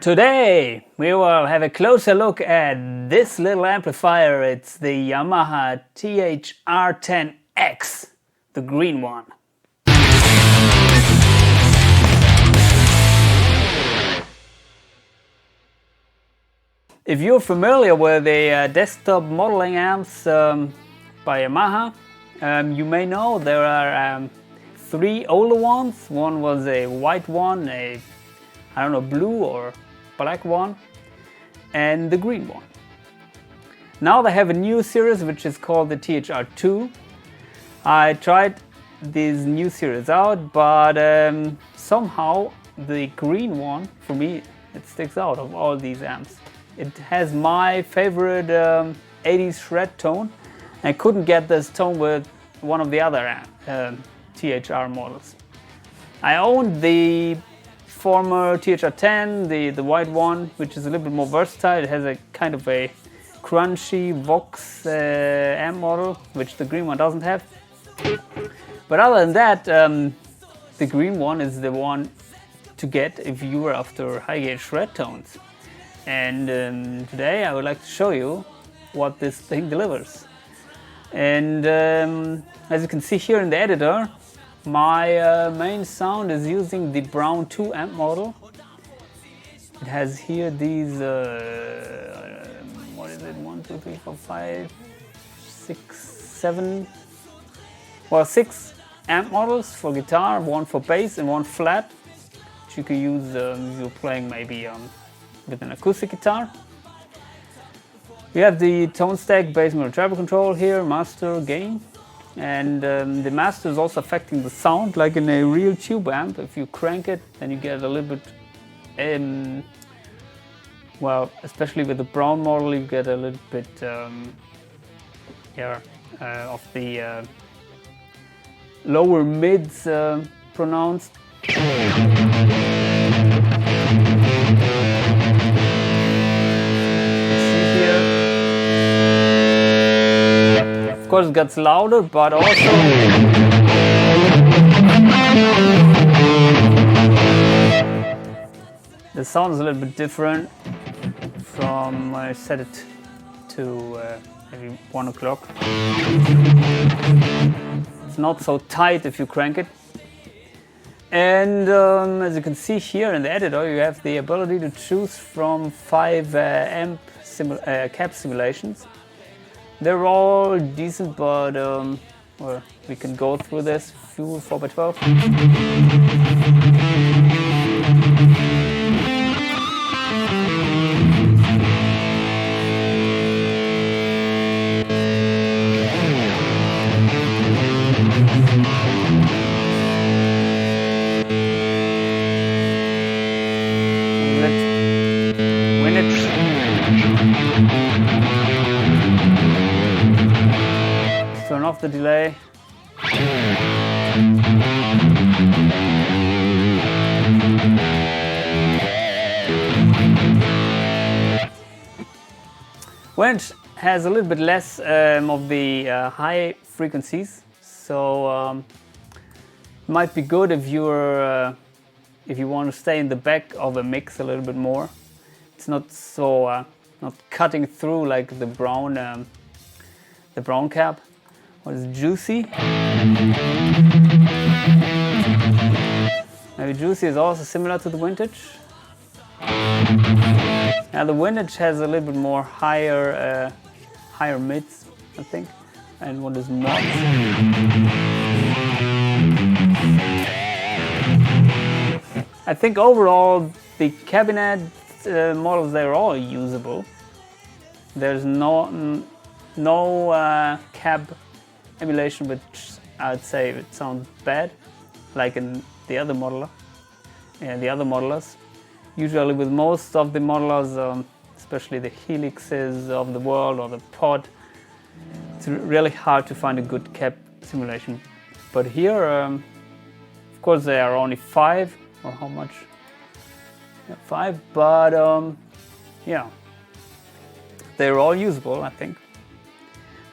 Today we will have a closer look at this little amplifier. It's the Yamaha THR10X, the green one. If you're familiar with the desktop modeling amps by Yamaha, you may know there are three older ones. One was a white one, I don't know, blue or black one, and the green one. Now they have a new series which is called the THR2. I tried this new series out, but somehow the green one, for me, it sticks out of all these amps. It has my favorite 80s shred tone. I couldn't get this tone with one of the other THR models. I owned the former THR10, the white one, which is a little bit more versatile. It has a kind of a crunchy Vox amp model, which the green one doesn't have. But other than that, the green one is the one to get if you are after high gauge shred tones. And today I would like to show you what this thing delivers. And as you can see here in the editor, my main sound is using the Brown 2 amp model. It has here these, what is it, 1, 2, 3, 4, 5, 6, 7, well 6 amp models for guitar, one for bass and one flat, which you can use if you're playing maybe with an acoustic guitar. We have the tone stack, bass, middle, treble control here, master, gain. And the master is also affecting the sound like in a real tube amp. If you crank it, then you get a little bit, well, especially with the Brown model, you get a little bit of the lower mids pronounced. Of course it gets louder, but also the sound is a little bit different from when I set it to maybe 1 o'clock. It's not so tight if you crank it. And as you can see here in the editor, you have the ability to choose from 5 amp cab simulations. They're all decent, but well, we can go through this. Few 4x12. Turn off the delay. Winch has a little bit less of the high frequencies, so it might be good if you're if you want to stay in the back of a mix a little bit more. It's not so not cutting through like the Brown cab. What is juicy? Maybe juicy is also similar to the vintage. Now the vintage has a little bit more higher mids, I think, and what is mod. I think overall the cabinet models, they're all usable. There's no cab emulation which I'd say it sounds bad, like in the other modeler and the other modelers. Usually with most of the modelers, especially the Helixes of the world or the Pod, it's really hard to find a good cab simulation. But here, of course, there are only 5, or how much? Yeah, 5, but yeah, they're all usable, I think.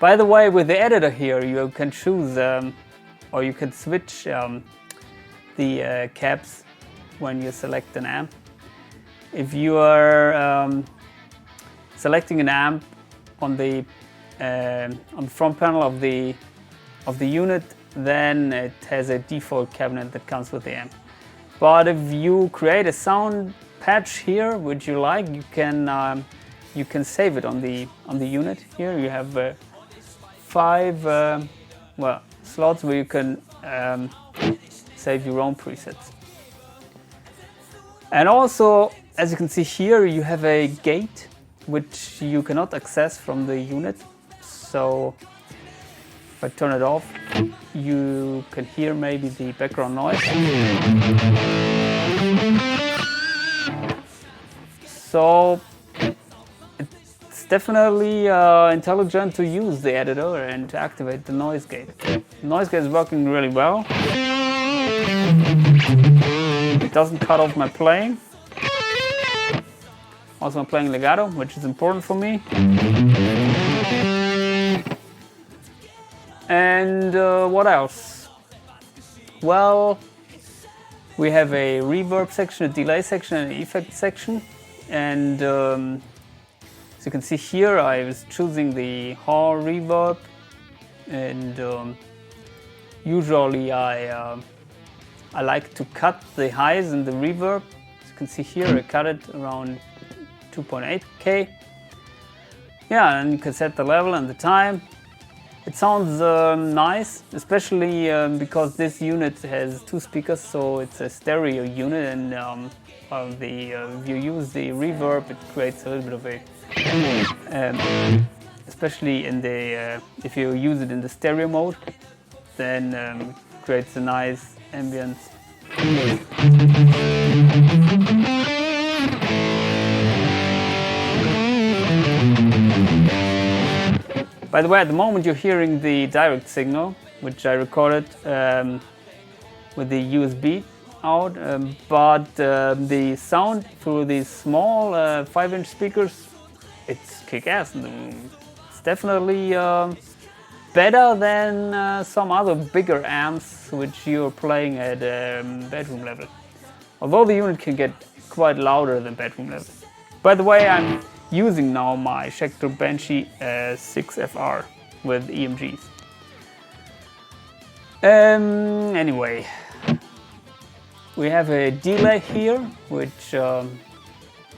By the way, with the editor here, you can choose or you can switch the cabs when you select an amp. if you are selecting an amp on the front panel of the unit, then it has a default cabinet that comes with the amp. But if you create a sound patch here which you like, you can save it on the unit. Here you have 5 slots where you can save your own presets. And also, as you can see here, you have a gate which you cannot access from the unit. So if I turn it off, you can hear maybe the background noise. So it's definitely intelligent to use the editor and to activate the noise gate. The noise gate is working really well. It doesn't cut off my playing. Also, I'm playing legato, which is important for me. And what else? Well, we have a reverb section, a delay section, and an effect section. And as you can see here, I was choosing the Hall reverb. And usually I like to cut the highs in the reverb. As you can see here, I cut it around 2.8K. Yeah, and you can set the level and the time. It sounds nice, especially because this unit has 2 speakers, so it's a stereo unit, and if you use the reverb, it creates a little bit of a, especially in the if you use it in the stereo mode, then it creates a nice ambience. By the way, at the moment you're hearing the direct signal, which I recorded with the USB out, but the sound through these small 5-inch speakers, it's kick-ass. It's definitely better than some other bigger amps which you're playing at bedroom level. Although the unit can get quite louder than bedroom level. By the way, I'm using now my Schecter Banshee 6FR with EMGs. Anyway, we have a delay here, which you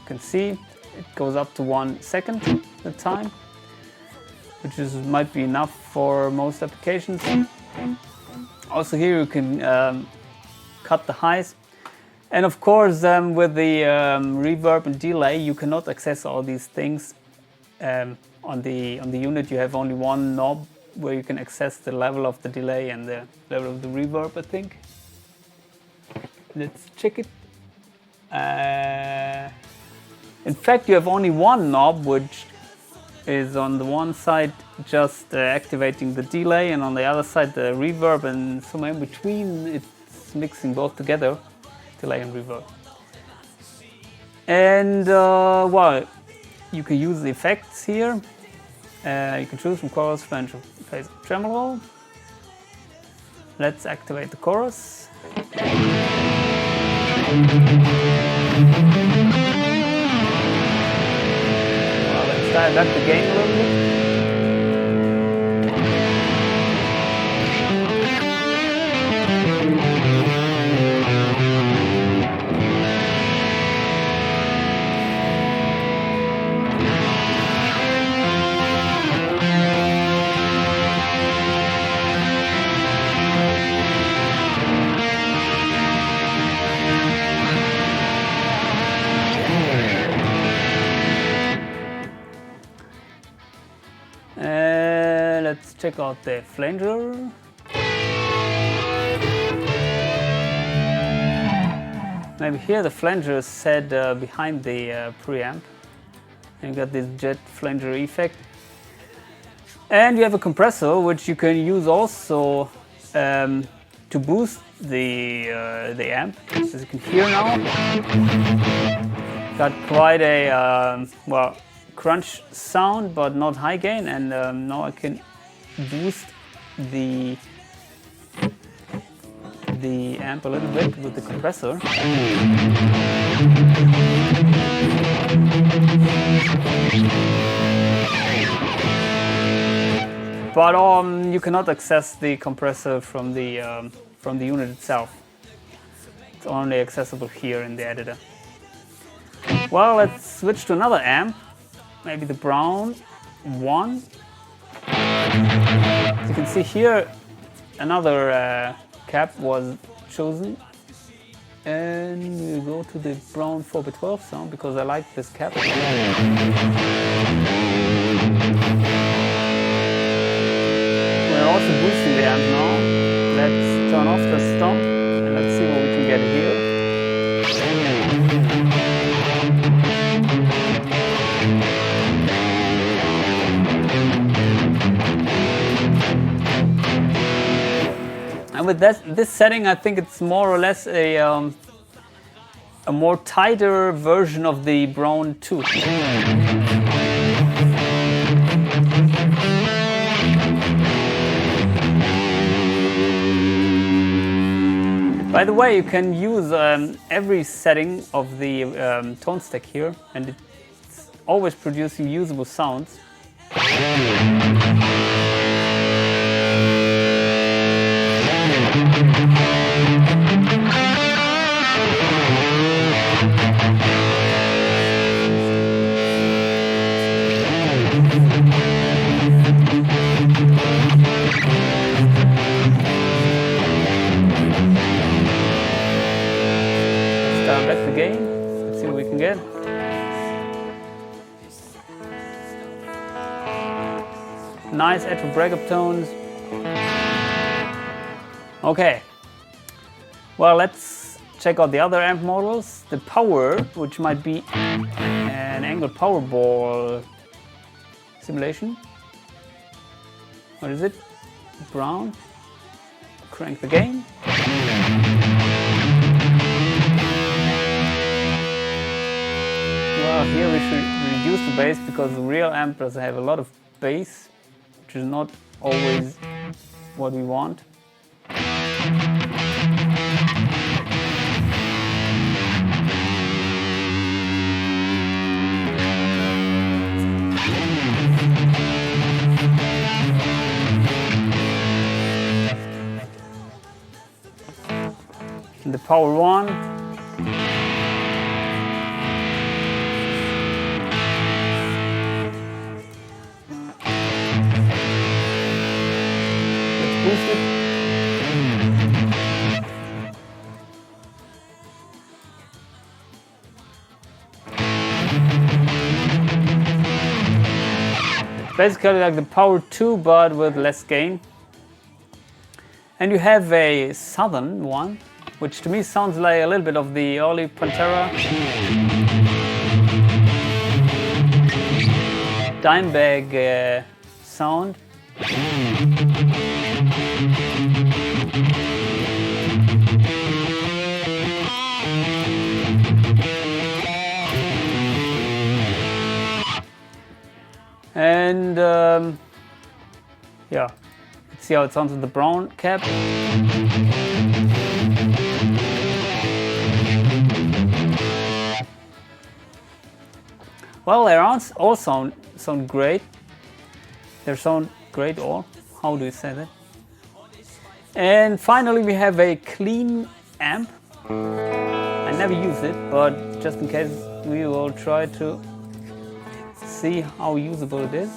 can see it goes up to 1 second at a time, which might be enough for most applications. Also here you can cut the highs. And of course, with the reverb and delay, you cannot access all these things. On the unit, you have only one knob where you can access the level of the delay and the level of the reverb, I think. Let's check it. In fact, you have only one knob, which is on the one side just activating the delay, and on the other side the reverb, and somewhere in between it's mixing both together. Delay and reverb. And well, you can use the effects here. You can choose from chorus, flange, phase, tremolo. Let's activate the chorus. Well, let's dial back the gain a little bit. Let's check out the flanger. Maybe here the flanger is set behind the preamp. And you got this jet flanger effect. And you have a compressor which you can use also to boost the amp. As you can hear now, got quite a well, crunch sound, but not high gain, and now I can boost the amp a little bit with the compressor. But you cannot access the compressor from the unit itself. It's only accessible here in the editor. Well, let's switch to another amp, maybe the brown one. As you can see here, another cap was chosen, and we go to the brown 4x12 sound because I like this cap. We're also boosting the amp now. Let's turn off the stomp and let's see what we can get here. And with this setting, I think it's more or less a more tighter version of the Brown 2. By the way, you can use every setting of the tone stack here, and it's always producing usable sounds. Start back the gain. Let's see what we can get. Nice echo breakup tones. Okay. Well, let's check out the other amp models. The power, which might be an angled power ball simulation. What is it? Brown. Crank the gain. Well, here we should reduce the bass because the real amp does have a lot of bass, which is not always what we want. And the power one. Boost it. It's basically like the Power 2 but with less gain. And you have a southern one, which to me sounds like a little bit of the early Pantera Dimebag sound. And yeah, let's see how it sounds with the brown cap. Well, they all sound great. They sound great, or how do you say that? And finally, we have a clean amp. I never use it, but just in case, we will try to see how usable it is.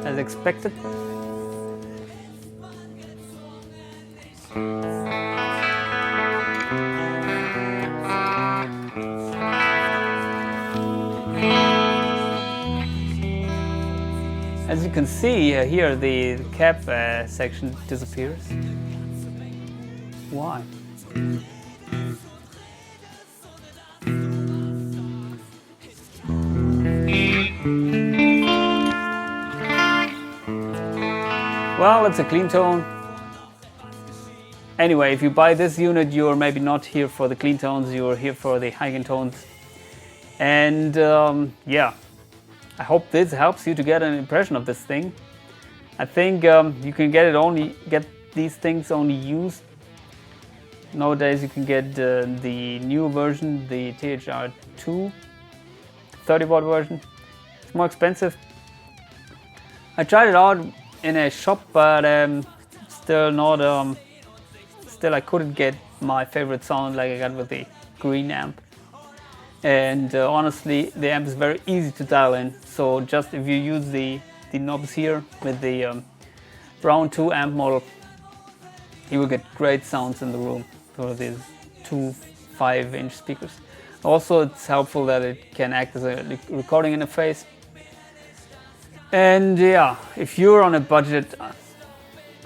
As expected. As you can see here, the cap section disappears. Why? Well, it's a clean tone. Anyway, if you buy this unit, you're maybe not here for the clean tones, you're here for the high gain tones. And yeah, I hope this helps you to get an impression of this thing. I think you can get these things only used Nowadays you can get the new version, the THR 2 30-watt version. It's more expensive. I tried it out in a shop, but still not. Still, I couldn't get my favorite sound like I got with the green amp. And honestly, the amp is very easy to dial in. So just if you use the knobs here with the Brown 2 amp model, you will get great sounds in the room for these two 5-inch speakers. Also, it's helpful that it can act as a recording interface. And yeah, if you're on a budget,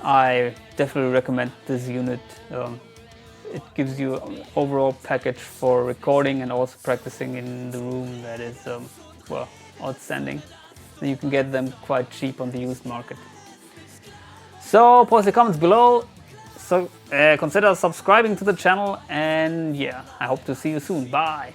I definitely recommend this unit. It gives you an overall package for recording and also practicing in the room that is well, outstanding. And you can get them quite cheap on the used market. So post your comments below. So consider subscribing to the channel, and yeah, I hope to see you soon. Bye.